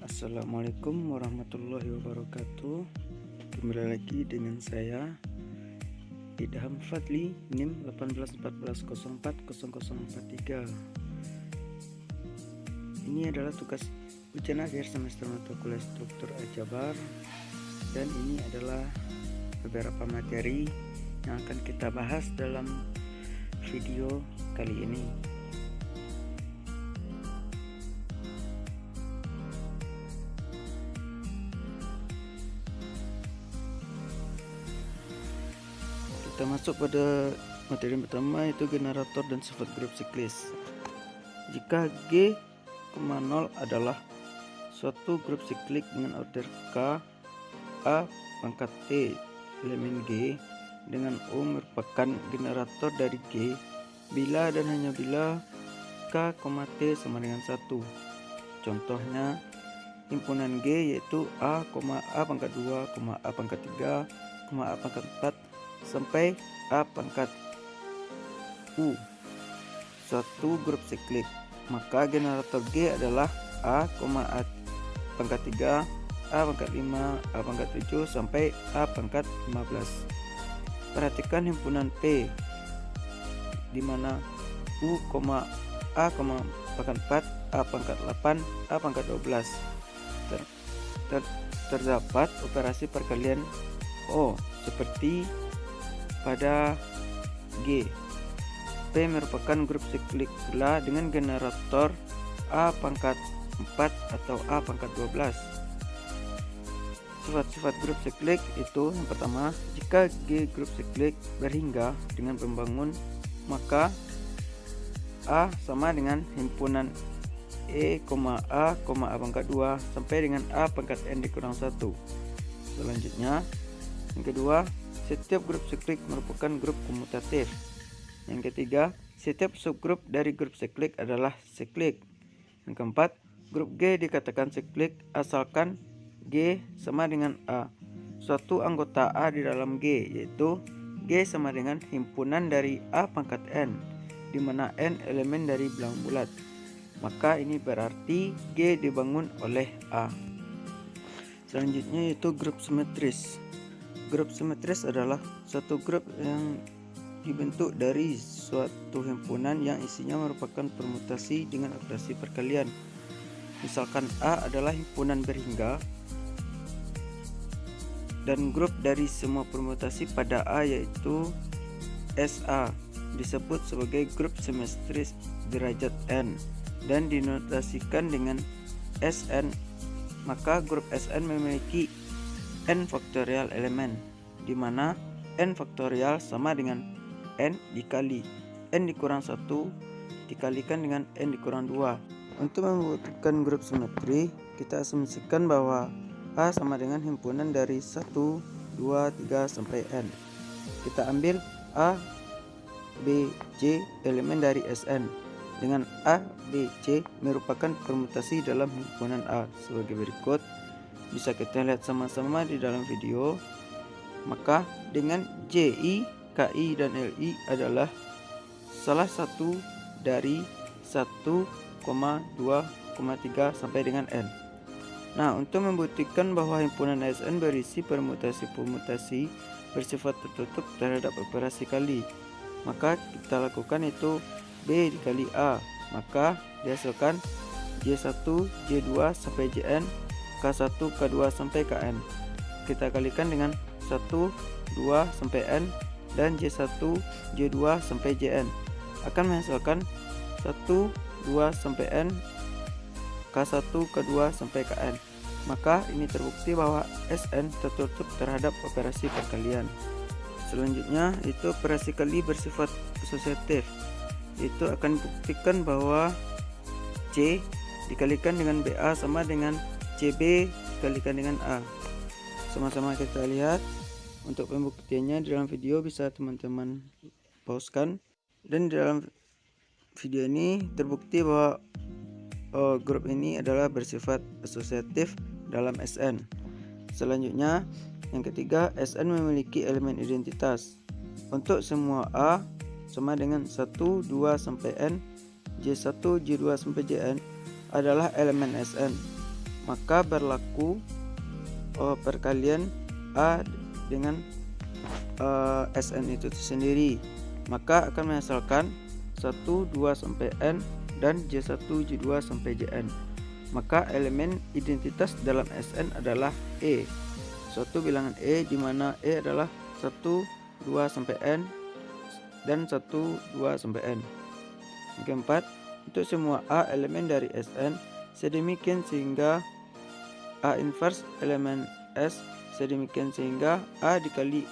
Assalamualaikum warahmatullahi wabarakatuh. Kembali lagi dengan saya Idham Fadli, NIM 1814040043. Ini adalah tugas ujian akhir semester mata kuliah struktur aljabar, dan ini adalah beberapa materi yang akan kita bahas dalam video kali ini. Kita masuk pada materi pertama, yaitu generator dan sifat grup siklis. Jika G,0 adalah suatu grup siklik dengan order K, A pangkat T elemen G dengan O merupakan generator dari G bila dan hanya bila K, T sama dengan 1. Contohnya himpunan G yaitu A, A pangkat 2, A pangkat 3, A pangkat 4 sampai A pangkat U, suatu grup siklik. Maka generator G adalah A, A pangkat 3, A pangkat 5, A pangkat 7 sampai A pangkat 15. Perhatikan himpunan P di mana U, A, pangkat 4, A pangkat 8, A pangkat 12. Terdapat operasi perkalian O seperti pada G. P merupakan grup siklik pula dengan generator A pangkat 4 atau A pangkat 12. Sifat-sifat grup siklik itu yang pertama, jika G grup siklik berhingga dengan pembangun, maka A sama dengan himpunan E, A pangkat 2 sampai dengan A pangkat N dikurang 1. Selanjutnya, yang kedua, setiap grup siklik merupakan grup komutatif. Yang ketiga, setiap subgrup dari grup siklik adalah siklik. Yang keempat, grup G dikatakan siklik asalkan G sama dengan A, suatu anggota A di dalam G, yaitu G sama dengan himpunan dari A pangkat N, di mana N elemen dari bilang bulat. Maka ini berarti G dibangun oleh A. Selanjutnya yaitu grup simetris. Grup simetris adalah suatu grup yang dibentuk dari suatu himpunan yang isinya merupakan permutasi dengan operasi perkalian. Misalkan A adalah himpunan berhingga dan grup dari semua permutasi pada A yaitu SA disebut sebagai grup simetris derajat N dan dinotasikan dengan Sn. Maka grup Sn memiliki N faktorial elemen, di mana N faktorial sama dengan N dikali N dikurang 1 dikalikan dengan N dikurang 2. Untuk membuktikan grup simetri, kita asumsikan bahwa A sama dengan himpunan dari 1, 2, 3 sampai N. Kita ambil A, B, C elemen dari Sn dengan A, B, C merupakan permutasi dalam himpunan A sebagai berikut. Bisa kita lihat sama-sama di dalam video. Maka dengan JI, KI, dan LI adalah salah satu dari 1, 2, 3 sampai dengan N. Nah, untuk membuktikan bahwa himpunan Sn berisi permutasi-permutasi bersifat tertutup terhadap operasi kali, maka kita lakukan itu B dikali A, maka dihasilkan J1, J2 sampai Jn, K1, K2 sampai Kn. Kita kalikan dengan 1, 2 sampai N dan J1, J2 sampai Jn akan menghasilkan 1, 2 sampai N, K1, K2 sampai Kn. Maka ini terbukti bahwa Sn tertutup terhadap operasi perkalian. Selanjutnya itu operasi kali bersifat asosiatif. Itu akan buktikan bahwa C dikalikan dengan BA sama dengan CB dikalikan dengan A. Sama-sama kita lihat. Untuk pembuktiannya di dalam video bisa teman-teman pauskan. Dan di dalam video ini terbukti bahwa grup ini adalah bersifat asosiatif dalam Sn. Selanjutnya yang ketiga, Sn memiliki elemen identitas. Untuk semua A sama dengan 1, 2 sampai N, J1, J2 sampai Jn adalah elemen Sn. maka berlaku perkalian A dengan Sn itu sendiri, maka akan menghasilkan 1, 2 sampai N dan J1, J2 sampai Jn. Maka elemen identitas dalam Sn adalah E, suatu bilangan E di mana E adalah 1, 2 sampai N dan 1, 2 sampai N. Yang keempat, untuk semua A elemen dari Sn sedemikian sehingga A inverse elemen S sedemikian sehingga A dikali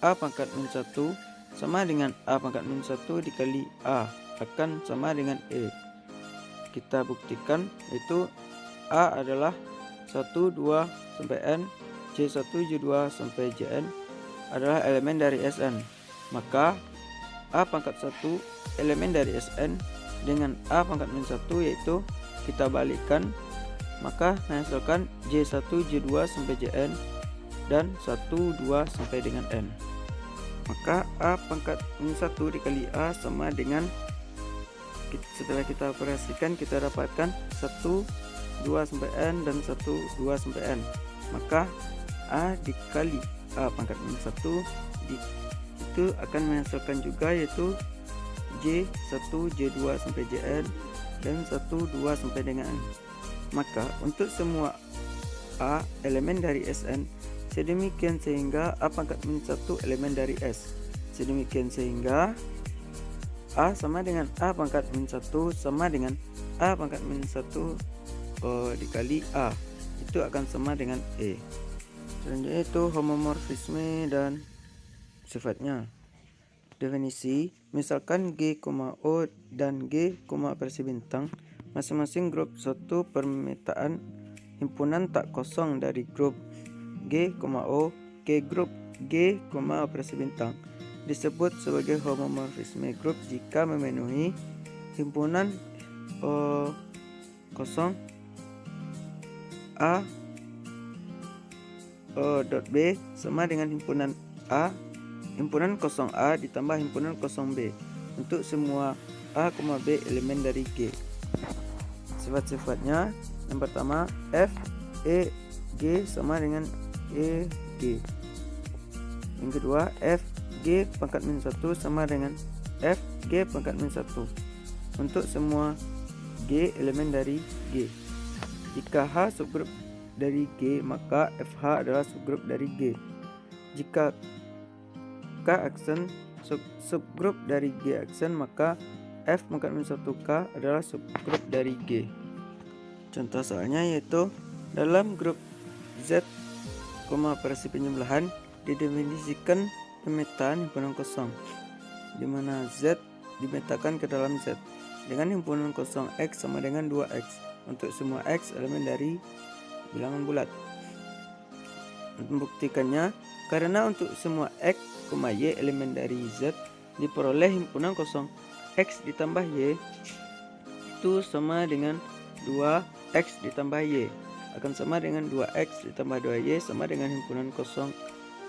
A pangkat min 1 sama dengan A pangkat min 1 dikali A akan sama dengan E. Kita buktikan yaitu A adalah 1, 2 sampai N, J1, J2 sampai Jn adalah elemen dari Sn. Maka A pangkat 1 elemen dari Sn dengan A pangkat min 1 yaitu kita balikkan, maka menghasilkan J1, J2 sampai Jn dan 1, 2 sampai dengan N. Maka A pangkat min 1 dikali A sama dengan, setelah kita operasikan kita dapatkan 1, 2 sampai N dan 1, 2 sampai N. Maka A dikali A pangkat min 1 itu akan menghasilkan juga yaitu J1, J2 sampai Jn dan 1, 2 sampai dengan N. Maka untuk semua A elemen dari Sn sedemikian sehingga A pangkat min 1 elemen dari S. Sedemikian sehingga A sama dengan A pangkat min 1 sama dengan A pangkat min 1 dikali A. Itu akan sama dengan E. Selanjutnya itu homomorfisme dan sifatnya. Definisi, misalkan G, O dan G, operasi bintang masing-masing grup suatu permetaan himpunan tak kosong dari grup G, O ke grup G, operasi bintang disebut sebagai homomorfisme grup jika memenuhi himpunan kosong A dot B sama dengan himpunan A, himpunan kosong A ditambah himpunan kosong B untuk semua A, B elemen dari G. Sifat-sifatnya, yang pertama F, E, G sama dengan E, G. Yang kedua F, G pangkat min 1 sama dengan F, G pangkat min 1 untuk semua G elemen dari G. Jika H subgrup dari G, maka FH adalah subgrup dari G. Jika K aksen subgrup dari G aksen, maka F pangkat min 1K adalah subgrup dari G. Contoh soalnya yaitu dalam grup Z, operasi penjumlahan didefinisikan pemetaan himpunan kosong, di mana Z dimetakan ke dalam Z dengan himpunan kosong X sama dengan 2X untuk semua X elemen dari bilangan bulat. Untuk membuktikannya, karena untuk semua X, Y elemen dari Z diperoleh himpunan kosong X ditambah Y itu sama dengan 2X ditambah Y akan sama dengan 2X ditambah 2Y sama dengan himpunan kosong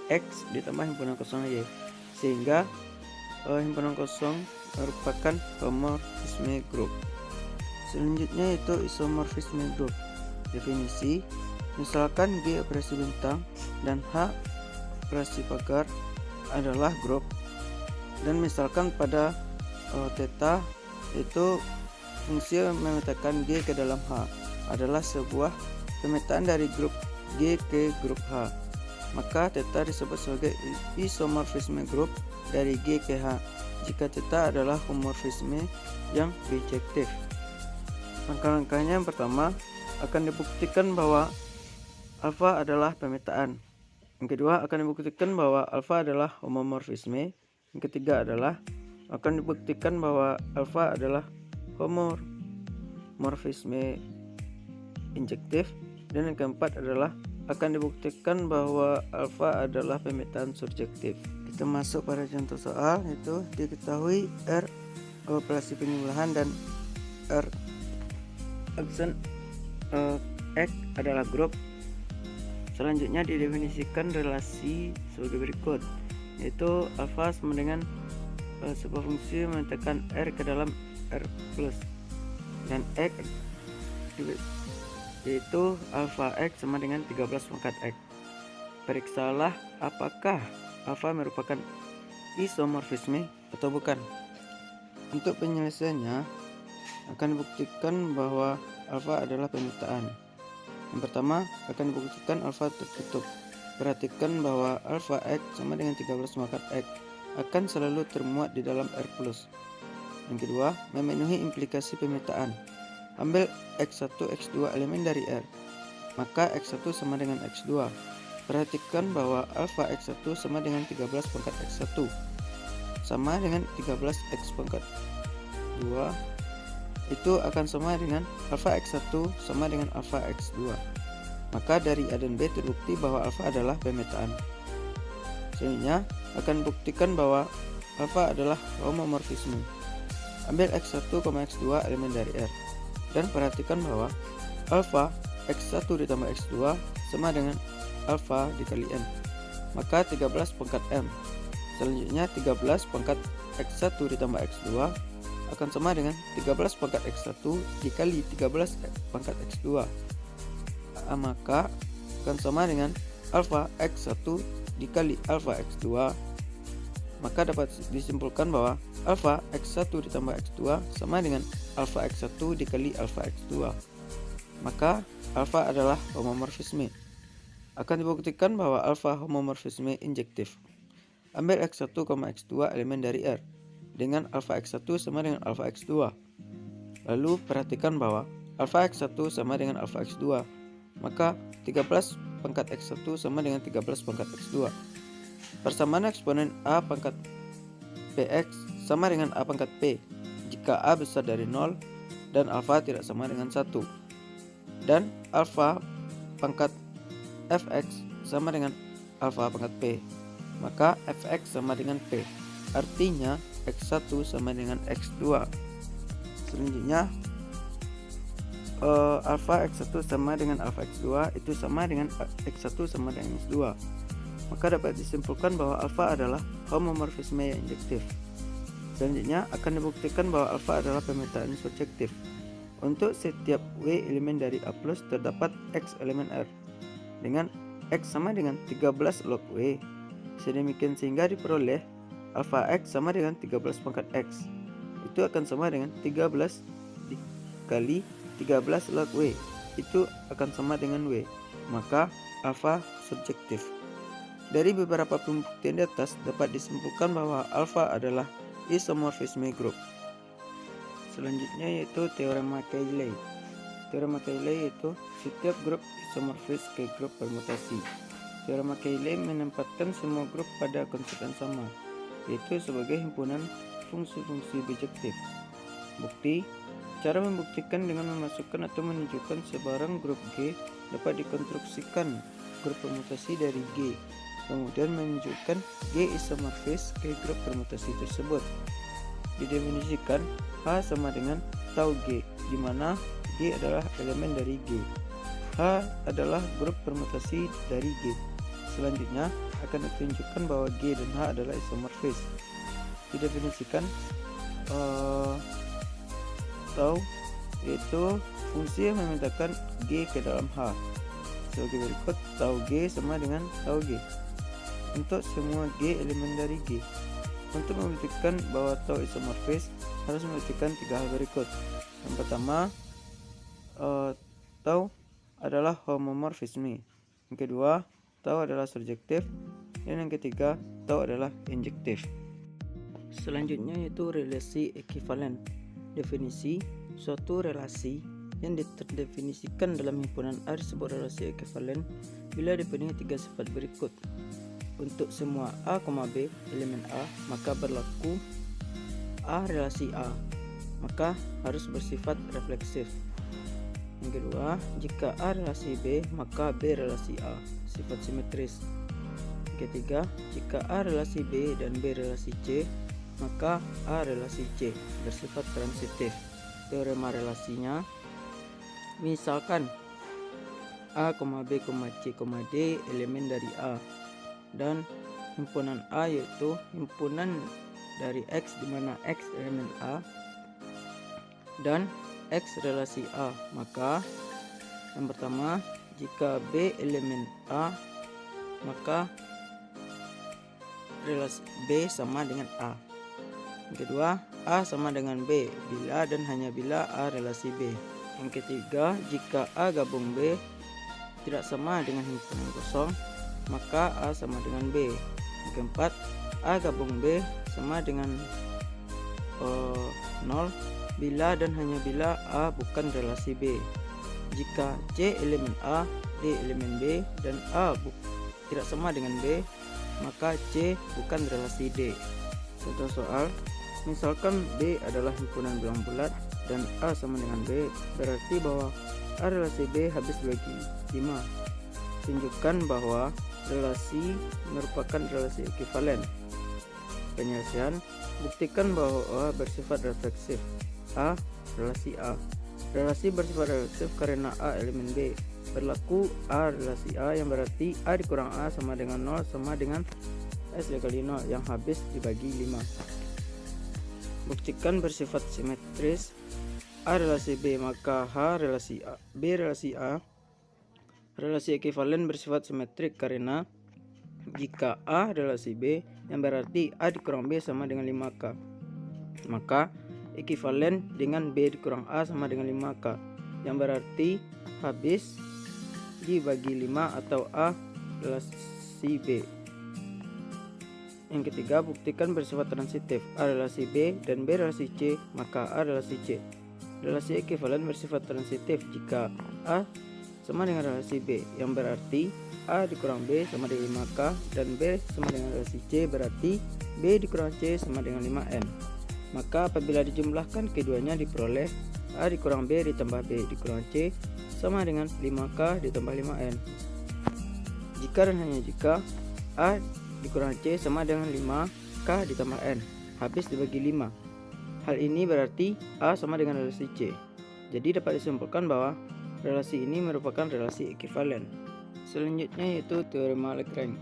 X ditambah himpunan kosong Y, sehingga himpunan kosong merupakan homomorfisme grup. Selanjutnya itu isomorfisme grup. Definisi, misalkan G operasi bintang dan H operasi pagar adalah grup, dan misalkan pada theta itu fungsi memetakan G ke dalam H adalah sebuah pemetaan dari grup G ke grup H, maka theta disebut sebagai isomorfisme grup dari G ke H jika theta adalah homomorfisme yang bijektif. Langkah-langkahnya, yang pertama akan dibuktikan bahwa alfa adalah pemetaan. Yang kedua akan dibuktikan bahwa alfa adalah homomorfisme. Yang ketiga adalah akan dibuktikan bahwa alfa adalah homomorfisme injektif. Dan yang keempat adalah akan dibuktikan bahwa alfa adalah pemetaan surjektif. Kita masuk pada contoh soal, itu diketahui R operasi penjumlahan dan R aksen X adalah grup. Selanjutnya didefinisikan relasi sebagai berikut, yaitu alfa sama dengan sebuah fungsi memetakan R ke dalam R plus, dan X yaitu alfa X sama dengan 13 pangkat X. Periksalah apakah alfa merupakan isomorfisme atau bukan. Untuk penyelesaiannya akan dibuktikan bahwa alfa adalah pemetaan. Yang pertama akan dibuktikan alfa tertutup. Perhatikan bahwa alfa X sama dengan 13 pangkat X akan selalu termuat di dalam R+. Yang kedua, memenuhi implikasi pemetaan. Ambil X1, X2 elemen dari R, maka X1 sama dengan X2. Perhatikan bahwa alfa X1 sama dengan 13 pangkat X1 sama dengan 13 X pangkat 2, itu akan sama dengan alfa X1 sama dengan alfa X2. Maka dari A dan B terbukti bahwa alfa adalah pemetaan. Selanjutnya akan buktikan bahwa alfa adalah homomorfisme. Ambil X1, X2 elemen dari R dan perhatikan bahwa alfa X1 ditambah X2 sama dengan alfa dikali N, maka 13 pangkat M. Selanjutnya 13 pangkat X1 ditambah X2 akan sama dengan 13 pangkat X1 dikali 13 pangkat X2, maka akan sama dengan alfa X1 dikali alfa X2. Maka dapat disimpulkan bahwa alfa X1 ditambah X2 sama dengan alfa X1 dikali alfa X2. Maka alfa adalah homomorfisme. Akan dibuktikan bahwa alfa homomorfisme injektif. Ambil X1, X2 elemen dari R dengan alfa X1 sama dengan alfa X2. Lalu perhatikan bahwa alfa X1 sama dengan alfa X2. Maka 13 pangkat X1 sama dengan 13 pangkat X2. Persamaan eksponen A pangkat Px sama dengan A pangkat P jika A besar dari 0 dan alfa tidak sama dengan 1. Dan alfa pangkat Fx sama dengan alfa pangkat P, maka Fx sama dengan P. Artinya X1 sama dengan X2. Selanjutnya alfa X1 sama dengan alfa X2 itu sama dengan X1 sama dengan X2. Maka dapat disimpulkan bahwa alfa adalah homomorfisme yang injektif. Selanjutnya akan dibuktikan bahwa alfa adalah pemetaan surjektif. Untuk setiap W elemen dari A+ terdapat X elemen R dengan X sama dengan 13 log W. Sedemikian sehingga diperoleh alfa X sama dengan 13 pangkat X. Itu akan sama dengan 13 dikali 13 log W. Itu akan sama dengan W. Maka alfa surjektif. Dari beberapa pembuktian di atas dapat disimpulkan bahwa alfa adalah isomorfisme grup. Selanjutnya yaitu teorema Cayley. Teorema Cayley yaitu setiap grup isomorfis ke grup permutasi. Teorema Cayley menempatkan semua grup pada konsep yang sama, yaitu sebagai himpunan fungsi-fungsi bijektif. Bukti: cara membuktikan dengan memasukkan atau menunjukkan sebarang grup G dapat dikonstruksikan grup permutasi dari G, kemudian menunjukkan G isomorfis ke grup permutasi tersebut. Didefinisikan H sama dengan tau G, di mana G adalah elemen dari G. H adalah grup permutasi dari G. Selanjutnya akan ditunjukkan bahwa G dan H adalah isomorfis. Didefinisikan tau yaitu fungsi yang memintakan G ke dalam H. Sebagai berikut, tau G sama dengan tau G untuk semua G elemen dari G. Untuk membuktikan bahwa tau isomorfis harus membuktikan 3 hal berikut. Yang pertama, tau adalah homomorfisme. Yang kedua, tau adalah surjektif. Dan yang ketiga, tau adalah injektif. Selanjutnya yaitu relasi ekivalen. Definisi: suatu relasi yang terdefinisikan dalam himpunan A disebut relasi ekivalen bila dipenuhi 3 sifat berikut. Untuk semua A, B elemen A, maka berlaku A relasi A, maka harus bersifat refleksif. Yang kedua, jika A relasi B, maka B relasi A, sifat simetris. Yang ketiga, jika A relasi B dan B relasi C, maka A relasi C, bersifat transitif. Teorema relasinya: misalkan A, B, C, D elemen dari A, dan himpunan A yaitu himpunan dari X di mana X elemen A dan X relasi A, maka Yang pertama, jika B elemen A, maka relasi B sama dengan A. Yang kedua, A sama dengan B bila dan hanya bila A relasi B. Yang ketiga, jika A gabung B tidak sama dengan himpunan kosong, maka A sama dengan B. Yang keempat, A gabung B sama dengan 0 bila dan hanya bila A bukan relasi B. Jika C elemen A, D elemen B, dan A tidak sama dengan B, maka C bukan relasi D. Contoh soal, misalkan B adalah himpunan belang bulat dan A sama dengan B, berarti bahwa A relasi B habis bagi 5. Tunjukkan bahwa relasi merupakan relasi ekuivalen. Penyelesaian, buktikan bahwa A bersifat refleksif. A, relasi A. Relasi bersifat refleksif karena A elemen B. Berlaku A relasi A yang berarti A dikurang A sama dengan 0 sama dengan S dikali 0 yang habis dibagi 5. Buktikan bersifat simetris A relasi B, maka H relasi A, B relasi A. Relasi ekuivalen bersifat simetrik karena jika A relasi B yang berarti A dikurang B sama dengan 5K, maka ekuivalen dengan B dikurang A sama dengan 5K, yang berarti habis dibagi 5 atau A relasi B. Yang ketiga, buktikan bersifat transitif A relasi B dan B relasi C, maka A relasi C. Relasi ekuivalen bersifat transitif jika A sama dengan relasi B, yang berarti A dikurang B sama dengan 5K, dan B sama dengan relasi C, berarti B dikurang C sama dengan 5N. Maka apabila dijumlahkan keduanya diperoleh A dikurang B ditambah B dikurang C sama dengan 5K ditambah 5N. Jika dan hanya jika A dikurang C sama dengan 5K ditambah N, habis dibagi 5. Hal ini berarti A sama dengan relasi C. Jadi dapat disimpulkan bahwa relasi ini merupakan relasi ekuivalen. Selanjutnya yaitu teorema Lagrange.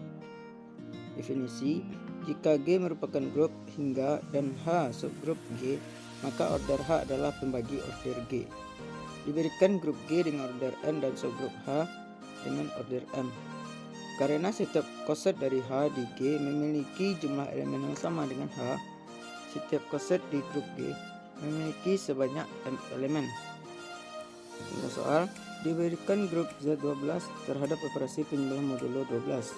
Definisi, jika G merupakan grup hingga dan H subgrup G, maka order H adalah pembagi order G. Diberikan grup G dengan order N dan subgrup H dengan order M. Karena setiap koset dari H di G memiliki jumlah elemen yang sama dengan H, setiap koset di grup G memiliki sebanyak M elemen. Contoh soal, diberikan grup Z12 terhadap operasi penjumlahan modulo 12.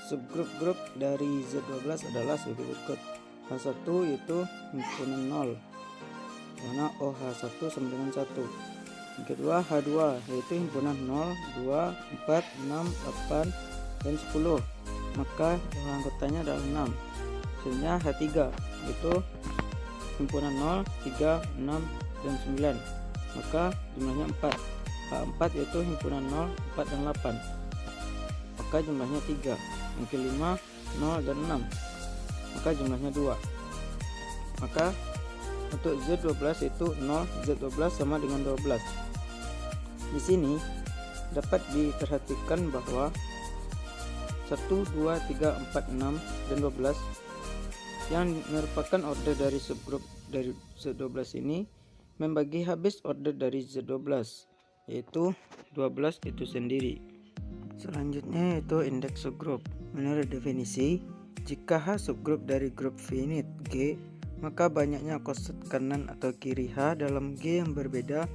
Subgrup-grup dari Z12 adalah sebagai berikut. H1 yaitu himpunan 0, mana OH1 sama dengan 1. Yang kedua, H2 yaitu himpunan 0, 2, 4, 6, 8, dan 10. Maka jumlah anggotanya adalah 6. Selanjutnya H3 yaitu himpunan 0, 3, 6, dan 9. Maka jumlahnya 4. H4 yaitu himpunan 0, 4, dan 8. Maka jumlahnya 3. Yang kelima 0 dan 6, maka jumlahnya 2. Maka untuk Z12 itu 0, Z12 sama dengan 12. Di sini dapat diperhatikan bahwa 1, 2, 3, 4, 6, dan 12 yang merupakan order dari subgrup dari Z12 ini membagi habis order dari Z12, yaitu 12 itu sendiri. Selanjutnya yaitu indeks subgrup. Menurut definisi, jika H subgrup dari grup finite G, maka banyaknya koset kanan atau kiri H dalam G yang berbeda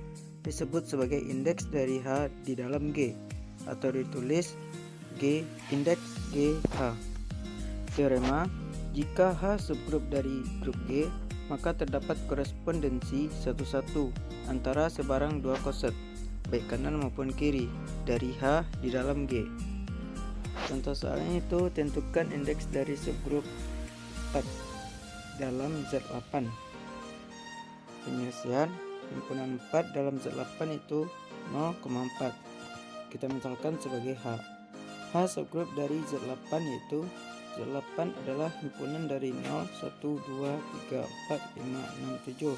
disebut sebagai indeks dari H di dalam G, atau ditulis G indeks GH. Teorema, jika H subgrup dari grup G, maka terdapat korespondensi satu-satu antara sebarang dua koset, baik kanan maupun kiri, dari H di dalam G. Contoh soalnya itu, tentukan indeks dari subgrup 4 dalam Z8. Penyelesaian, himpunan 4 dalam Z8 itu 0,4. Kita misalkan sebagai H. H subgrup dari Z8 yaitu Z8 adalah himpunan dari 0, 1, 2, 3, 4, 5, 6, 7.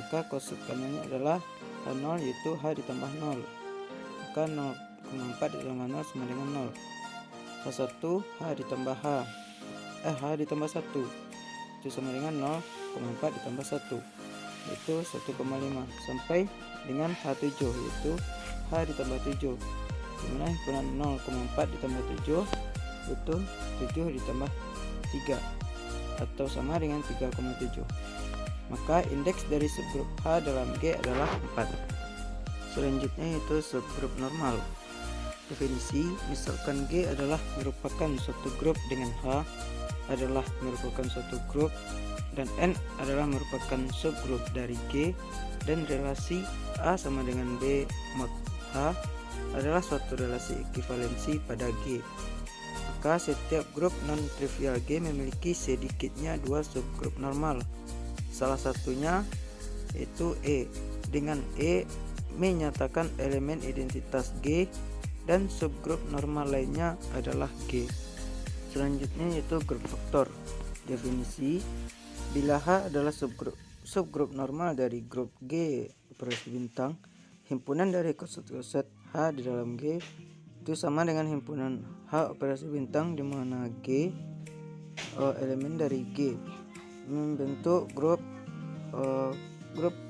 Maka koset kanannya adalah H0 yaitu H ditambah 0. Maka 0,4 ditambah 0 sama dengan 0. H1 H ditambah H ditambah 1 itu sama dengan 0,4 ditambah 1 yaitu 1,5 sampai dengan H7 yaitu H H ditambah 7, dimana himpunan 0,4 ditambah 7 itu 7 ditambah 3 atau sama dengan 3,7. Maka indeks dari subgrup H dalam G adalah 4. Selanjutnya itu subgrup normal. Definisi, misalkan G adalah merupakan suatu grup dengan H adalah merupakan suatu grup dan N adalah merupakan subgrup dari G, dan relasi A sama dengan B mod H adalah suatu relasi ekivalensi pada G. Maka setiap grup non-trivial G memiliki sedikitnya 2 subgrup normal. Salah satunya yaitu E, dengan E menyatakan elemen identitas G dan subgrup normal lainnya adalah G. Selanjutnya yaitu grup faktor. Definisi, bila H adalah subgrup normal dari grup G operasi bintang, himpunan dari koset-koset H di dalam G itu sama dengan himpunan H operasi bintang di mana G elemen dari G, membentuk grup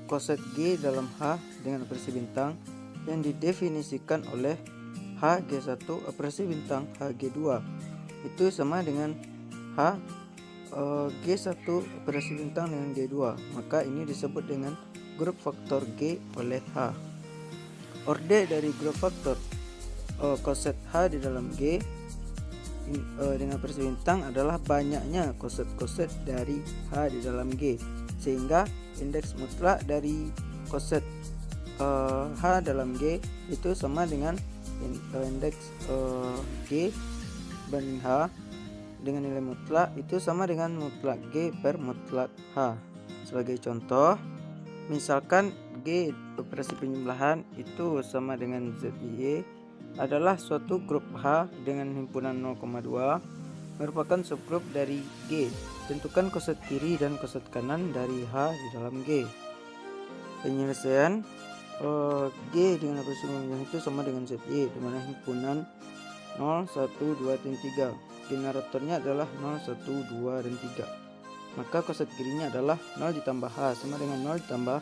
koset G dalam H dengan operasi bintang yang didefinisikan oleh Hg1 operasi bintang Hg2 itu sama dengan G1 operasi bintang dengan G2. Maka ini disebut dengan grup faktor G oleh H. Orde dari grup faktor koset H di dalam G dengan operasi bintang adalah banyaknya koset-koset dari H di dalam G, sehingga indeks mutlak dari koset H dalam G itu sama dengan indeks G banding H dengan nilai mutlak itu sama dengan mutlak G per mutlak H. Sebagai contoh, misalkan G operasi penjumlahan itu sama dengan ZY adalah suatu grup H dengan himpunan 0,2 merupakan subgrup dari G. Tentukan koset kiri dan koset kanan dari H di dalam G. Penyelesaian G dengan operasi penjumlahan itu sama dengan ZY, di mana himpunan 0, 1, 2, dan 3. Generatornya adalah 0, 1, 2, dan 3. Maka koset kirinya adalah 0 ditambah H sama dengan 0 ditambah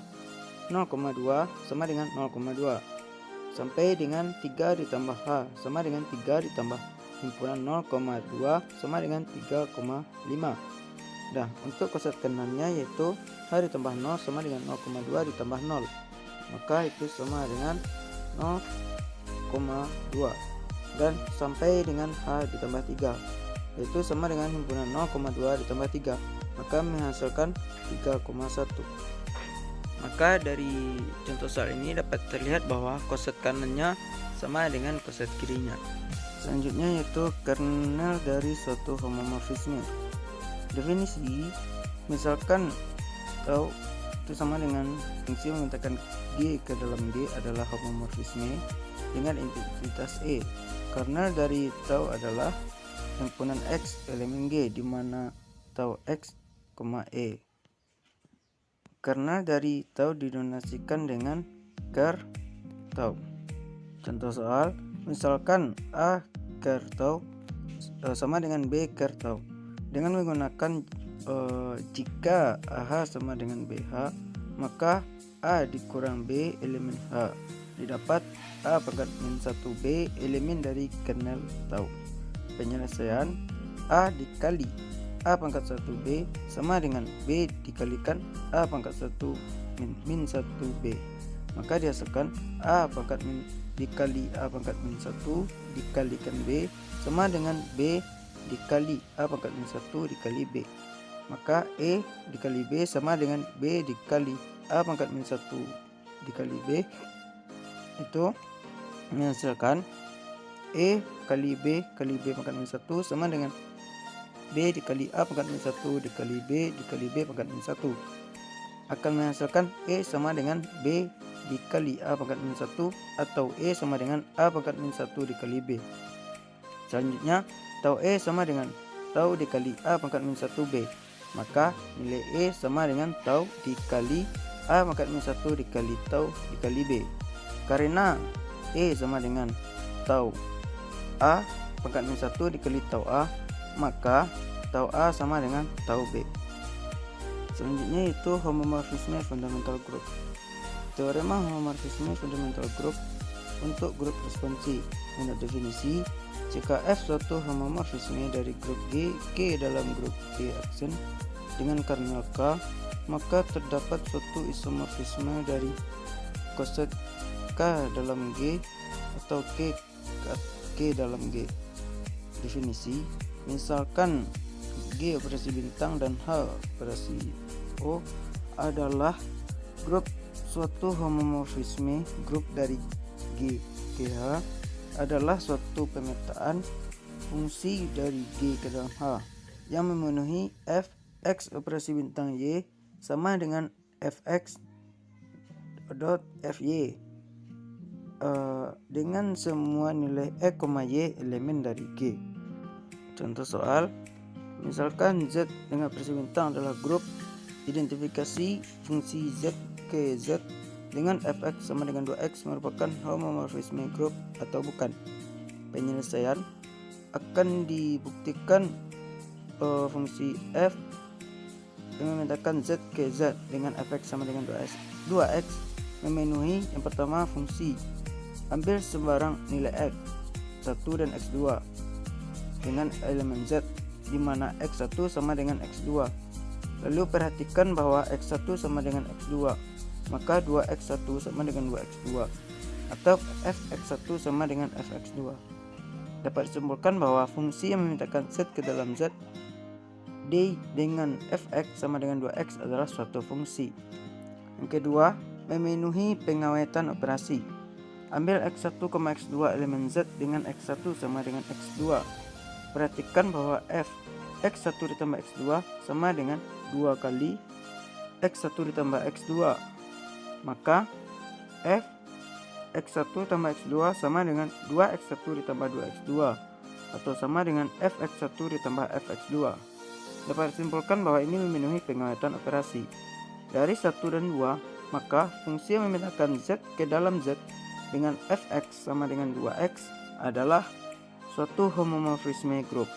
0,2 sama dengan 0,2. Sampai dengan 3 ditambah H sama dengan 3 ditambah himpunan 0,2 sama dengan 3,5. Nah, untuk koset kanannya yaitu H ditambah 0 sama dengan 0,2 ditambah 0. Maka itu sama dengan 0,2. Dan sampai dengan H ditambah 3 yaitu sama dengan himpunan 0,2 ditambah 3, maka menghasilkan 3,1. Maka dari contoh soal ini dapat terlihat bahwa koset kanannya sama dengan koset kirinya. Selanjutnya yaitu kernel dari suatu homomorfisme. Definisi, misalkan tau itu sama dengan fungsi memintakan G ke dalam G adalah homomorfisme dengan identitas E. Kernel dari tau adalah himpunan X elemen G di mana tau X, E. Kernel dari tau didonasikan dengan ker tau. Contoh soal, misalkan A ker tau sama dengan B ker tau. Dengan menggunakan jika AH sama dengan BH, maka A dikurang B elemen H didapat A pangkat min 1B elemen dari kernel tau. Penyelesaian, A dikali A pangkat 1B sama dengan B dikalikan A pangkat 1 min 1B. Maka dihasilkan A pangkat min dikali A pangkat min 1 dikalikan B sama dengan B dikali A pangkat min 1 dikali B. Maka E dikali B sama dengan B dikali A pangkat min 1 dikali B. Itu menghasilkan E kali B pangkat min 1 sama dengan B dikali A pangkat min 1 dikali B dikali B pangkat min 1. Akan menghasilkan E sama dengan B dikali A pangkat min 1 atau E sama dengan A pangkat min 1 dikali B. Selanjutnya, tau E sama dengan tau dikali A pangkat min 1B. Maka nilai E sama dengan tau dikali A pangkat min 1 dikali tau dikali B. Karena E sama dengan tau A pangkat min 1 dikali tau A, maka tau A sama dengan tau B. Selanjutnya itu homomorfisme fundamental group. Teorema homomorfisme fundamental group untuk grup responsi. Menurut definisi, jika F suatu homomorfisme dari grup G, K dalam grup G aksen dengan kernel K, maka terdapat suatu isomorfisme dari koset K dalam G atau K dalam G. Definisi, misalkan G operasi bintang dan H operasi O adalah grup suatu homomorfisme grup dari G. GH adalah suatu pemetaan fungsi dari G ke dalam H yang memenuhi f x operasi bintang Y sama dengan fx dot fy dengan semua nilai e, y elemen dari G. Contoh soal, misalkan Z dengan operasi bintang adalah grup identifikasi fungsi Z ke Z dengan fx sama dengan 2x merupakan homomorfisme grup atau bukan. Penyelesaian akan dibuktikan fungsi f yang memetakan Z ke Z dengan fx sama dengan 2x memenuhi yang pertama fungsi. Ambil sembarang nilai x 1 dan x2 dengan elemen Z di mana x1 sama dengan x2. Lalu perhatikan bahwa x1 sama dengan x2, maka 2x1 sama dengan 2x2 atau fx1 sama dengan fx2. Dapat disimpulkan bahwa fungsi yang memetakan Z ke dalam Z D dengan fx sama dengan 2x adalah suatu fungsi. Yang kedua, memenuhi pengawetan operasi. Ambil x1, x2 elemen Z dengan x1 sama dengan x2. Perhatikan bahwa f x1 ditambah x2 sama dengan 2 kali x1 ditambah x2. Maka f x1 tambah x2 sama dengan 2x1 ditambah 2x2 atau sama dengan fx1 ditambah fx2. Dapat disimpulkan bahwa ini memenuhi pengawetan operasi. Dari 1 dan 2, maka fungsi yang memetakan Z ke dalam Z dengan fx sama dengan 2x adalah suatu homomorfisme grup.